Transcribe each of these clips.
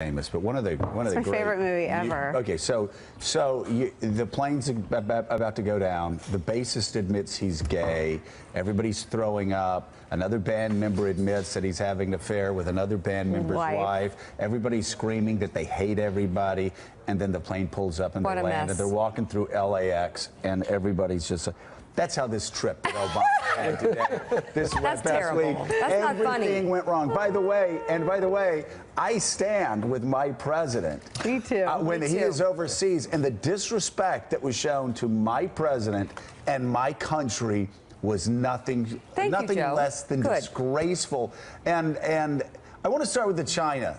famous, but one of the my great favorite movie ever. Okay, the plane's about to go down. The bassist admits he's gay. Everybody's throwing up. Another band member admits that he's having an affair with another band member's wife. Everybody's screaming that they hate everybody, and then the plane pulls up and they land, and they're walking through LAX, and everybody's just. That's how this trip that Obama had today. That's terrible. Week, that's not funny. Everything went wrong. By the way, I stand with my president. Me too. When he is overseas, and the disrespect that was shown to my president and my country was nothing less than disgraceful. And I want to start with the China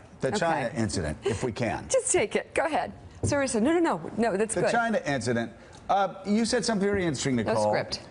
incident, if we can. Just take it. Go ahead. Seriously, no, that's good. The China incident. You said something very interesting, Nicole. No script.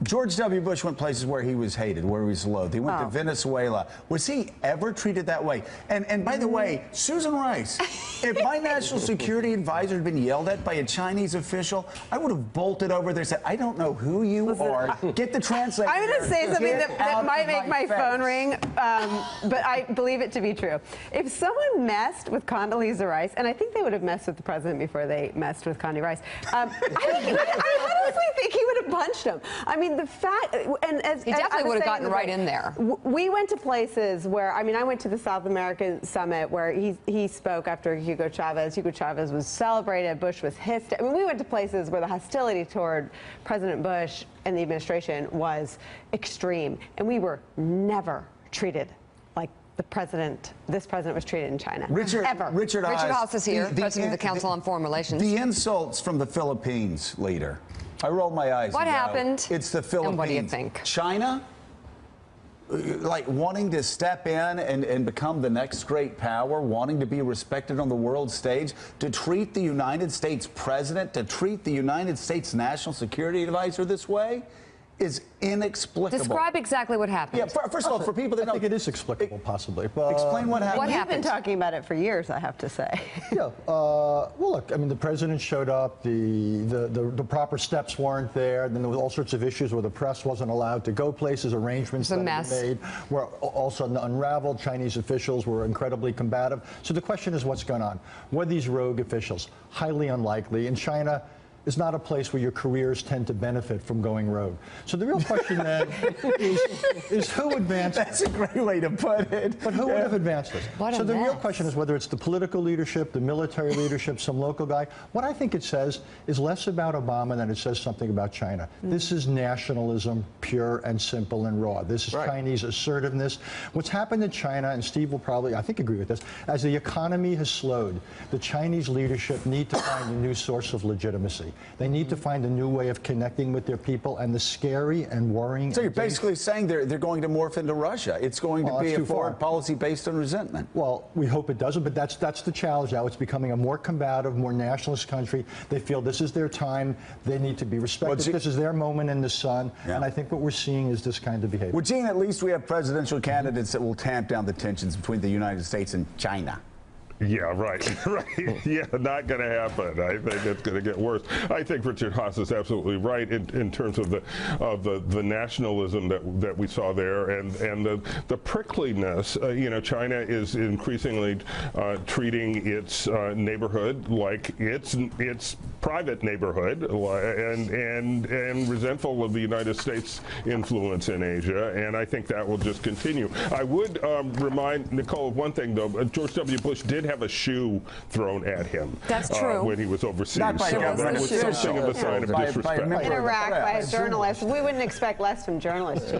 George W. Bush went places where he was hated, where he was loathed. He went to Venezuela. Was he ever treated that way? And by the way, Susan Rice, if my national security advisor had been yelled at by a Chinese official, I would have bolted over there and said, I don't know who you are. Get the translator. I'm going to say something that might make my phone ring, but I believe it to be true. If someone messed with Condoleezza Rice, and I think they would have messed with the president before they messed with Condi Rice, I honestly think he would have punched him. I mean, the fact, and as he definitely would have gotten right in there. We went to places where, I mean, I went to the South American summit where he spoke after Hugo Chavez. Hugo Chavez was celebrated. Bush was hissed. I mean, we went to places where the hostility toward President Bush and the administration was extreme, and we were never treated like this president was treated in China. Richard Haass is here, president of the Council on Foreign Relations. The insults from the Philippines leader. I rolled my eyes. What happened? It's the Philippines. And what do you think? China, like wanting to step in and become the next great power, wanting to be respected on the world stage, to treat the United States president, to treat the United States national security advisor this way is inexplicable. Describe exactly what happened. Yeah, first of all, for people that I think it is explicable, possibly. But explain what happened. We've been talking about it for years, I have to say. Yeah. Well, look, I mean, the president showed up. The proper steps weren't there. Then there was all sorts of issues where the press wasn't allowed to go places. Arrangements that were made were all of a sudden unraveled. Chinese officials were incredibly combative. So the question is, what's going on? Were these rogue officials? Highly unlikely. In China, is not a place where your careers tend to benefit from going rogue. So the real question then is who advanced That's a great way to put it. But who would have advanced this? So the real question is whether it's the political leadership, the military leadership, some local guy. What I think it says is less about Obama than it says something about China. This is nationalism, pure and simple and raw. This is Chinese assertiveness. What's happened in China, and Steve will probably, I think, agree with this, as the economy has slowed, the Chinese leadership need to find a new source of legitimacy. They need to find a new way of connecting with their people, and the scary and worrying. So you're basically saying they're going to morph into Russia. It's going to be a foreign policy based on resentment. Well, we hope it doesn't, but that's the challenge now. It's becoming a more combative, more nationalist country. They feel this is their time. They need to be respected. This is their moment in the sun, and I think what we're seeing is this kind of behavior. Well, Gene, at least we have presidential candidates that will tamp down the tensions between the United States and China. Yeah, right. Yeah, not going to happen. I think it's going to get worse. I think Richard Haass is absolutely right in terms of the nationalism that we saw there and the prickliness. You know, China is increasingly treating its neighborhood like its private neighborhood, and resentful of the United States influence in Asia. And I think that will just continue. I would remind Nicole of one thing, though. George W. Bush did have a shoe thrown at him. That's true. When he was overseas. Not by that was something of a sign of disrespect. In Iraq, by a journalist. We wouldn't expect less from journalists.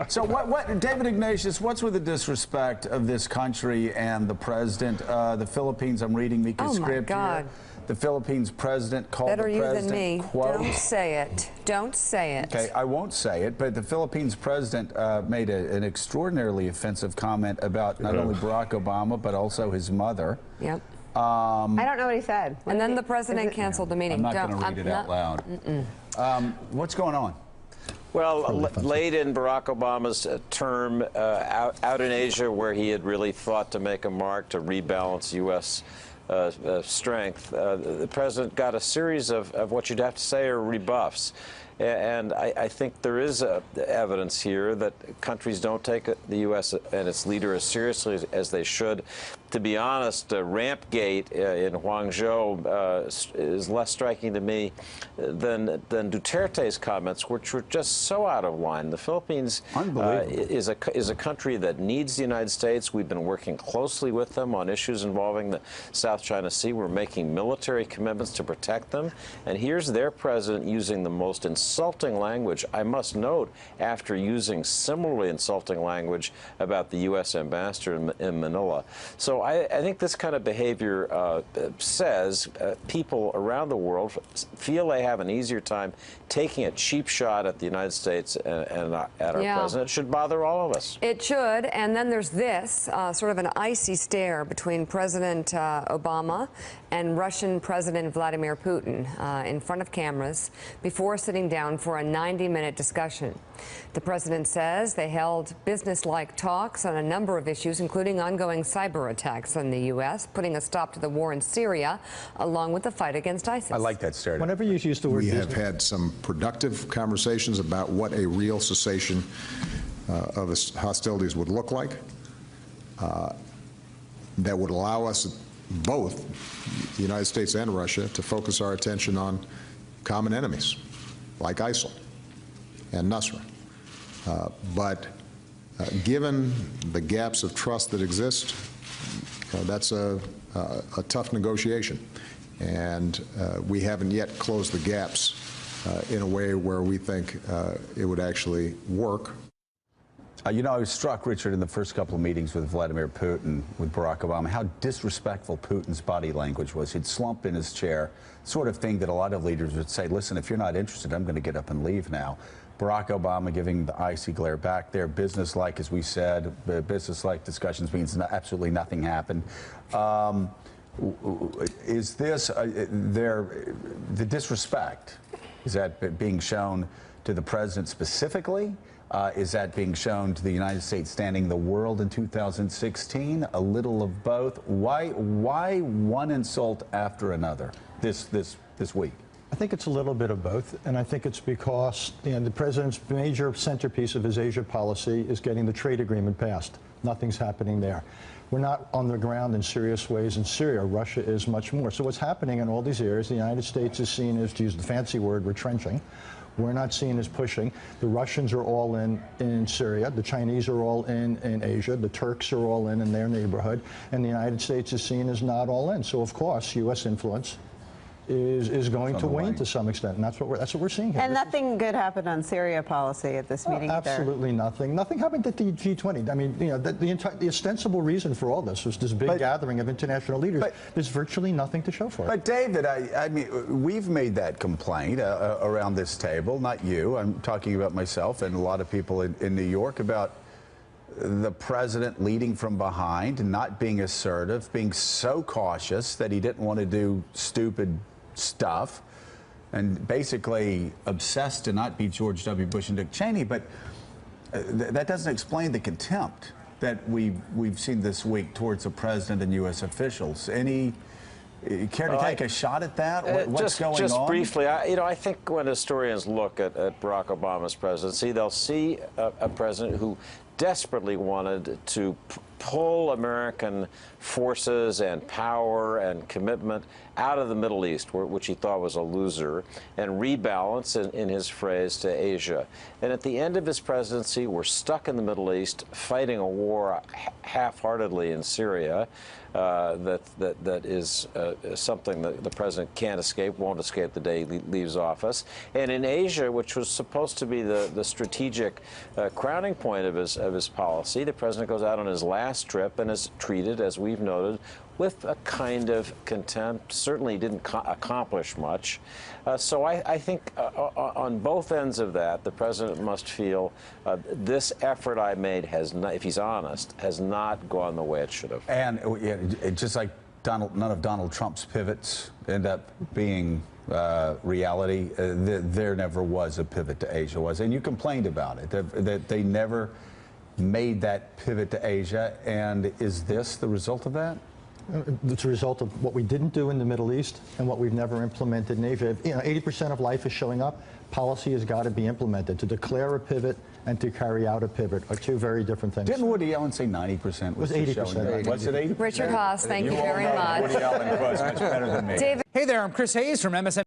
So what, David Ignatius, what's with the disrespect of this country and the president? The Philippines, I'm reading Mika's script here. The Philippines president called the president, Better you than me. quote, Don't say it. Don't say it. Okay, I won't say it, but the Philippines president made an extraordinarily offensive comment about not only Barack Obama, but also his mother. Yep. I don't know what he said. And then the president canceled the meeting. I'm not going to read it out loud. What's going on? Well, late in Barack Obama's term out in Asia, where he had really thought to make a mark to rebalance U.S. Strength, the president got a series of what you'd have to say are rebuffs. And I think there is evidence here that countries don't take the U.S. and its leader as seriously as they should. To be honest, Rampgate in Guangzhou is less striking to me than Duterte's comments, which were just so out of line. The Philippines is a country that needs the United States. We've been working closely with them on issues involving the South China Sea. We're making military commitments to protect them. And here's their president using the most insulting language, I must note, after using similarly insulting language about the U.S. ambassador in Manila. So I think this kind of behavior says people around the world feel they have an easier time taking a cheap shot at the United States and at our president. It should bother all of us. It should. And then there's this sort of an icy stare between President Obama and Russian President Vladimir Putin in front of cameras before sitting down for a 90-minute discussion. The president says they held business-like talks on a number of issues, including ongoing cyber attacks on the U.S., putting a stop to the war in Syria, along with the fight against ISIS. I like that stare. Whenever you use the word we have had some productive conversations about what a real cessation of hostilities would look like that would allow us both, the United States and Russia, to focus our attention on common enemies like ISIL and Nusra. But given the gaps of trust that exist, that's a tough negotiation. And we haven't yet closed the gaps in a way where we think it would actually work. You know, I was struck, Richard, in the first couple of meetings with Vladimir Putin, with Barack Obama, how disrespectful Putin's body language was. He'd slump in his chair, sort of thing that a lot of leaders would say, listen, if you're not interested, I'm going to get up and leave now. Barack Obama giving the icy glare back there, business-like, as we said, business-like discussions means absolutely nothing happened. Is this, the disrespect, is that being shown to the president specifically? Is that being shown to the United States standing the world in 2016? A little of both. Why one insult after another this week? I think it's a little bit of both, and I think it's because the president's major centerpiece of his Asia policy is getting the trade agreement passed. Nothing's happening there. We're not on the ground in serious ways in Syria. Russia is much more. So what's happening in all these areas, the United States is seen as, to use the fancy word, retrenching. We're not seen as pushing. The Russians are all in Syria. The Chinese are all in Asia. The Turks are all in their neighborhood. And the United States is seen as not all in. So, of course, U.S. influence is going to wane to some extent, and that's what we're seeing here. And nothing good happened on Syria policy at this meeting either. Absolutely nothing. Nothing happened at the G20. I mean, the ostensible reason for all this was this big gathering of international leaders. There's virtually nothing to show for it. But David, I mean, we've made that complaint around this table. Not you. I'm talking about myself and a lot of people in New York about the president leading from behind, not being assertive, being so cautious that he didn't want to do stupid stuff, and basically obsessed to not be George W. Bush and Dick Cheney. But that doesn't explain the contempt that we've seen this week towards the president and U.S. officials. Any care to take a shot at that? What's going on? Just briefly, I think when historians look at Barack Obama's presidency, they'll see a president who desperately wanted to pull American forces and power and commitment out of the Middle East, which he thought was a loser, and rebalance, in his phrase, to Asia. And at the end of his presidency, we're stuck in the Middle East, fighting a war half-heartedly in Syria. That is something that the president can't escape, won't escape the day he leaves office. And in Asia, which was supposed to be the strategic crowning point of his policy, the president goes out on his last trip and is treated, as we've noted, with a kind of contempt. Certainly didn't accomplish much. So I think on both ends of that, the president must feel this effort I made has not, if he's honest, has not gone the way it should have. And just like none of Donald Trump's pivots end up being reality, there never was a pivot to Asia, was. And you complained about it, that they never made that pivot to Asia. And is this the result of that? It's a result of what we didn't do in the Middle East and what we've never implemented in Asia. 80% of life is showing up. Policy has got to be implemented. To declare a pivot and to carry out a pivot are two very different things. Didn't Woody Allen say 90% was 80%. Was it 80%? Richard Haas, thank you very much. Woody Allen was much better than me. David. Hey there, I'm Chris Hayes from MSN.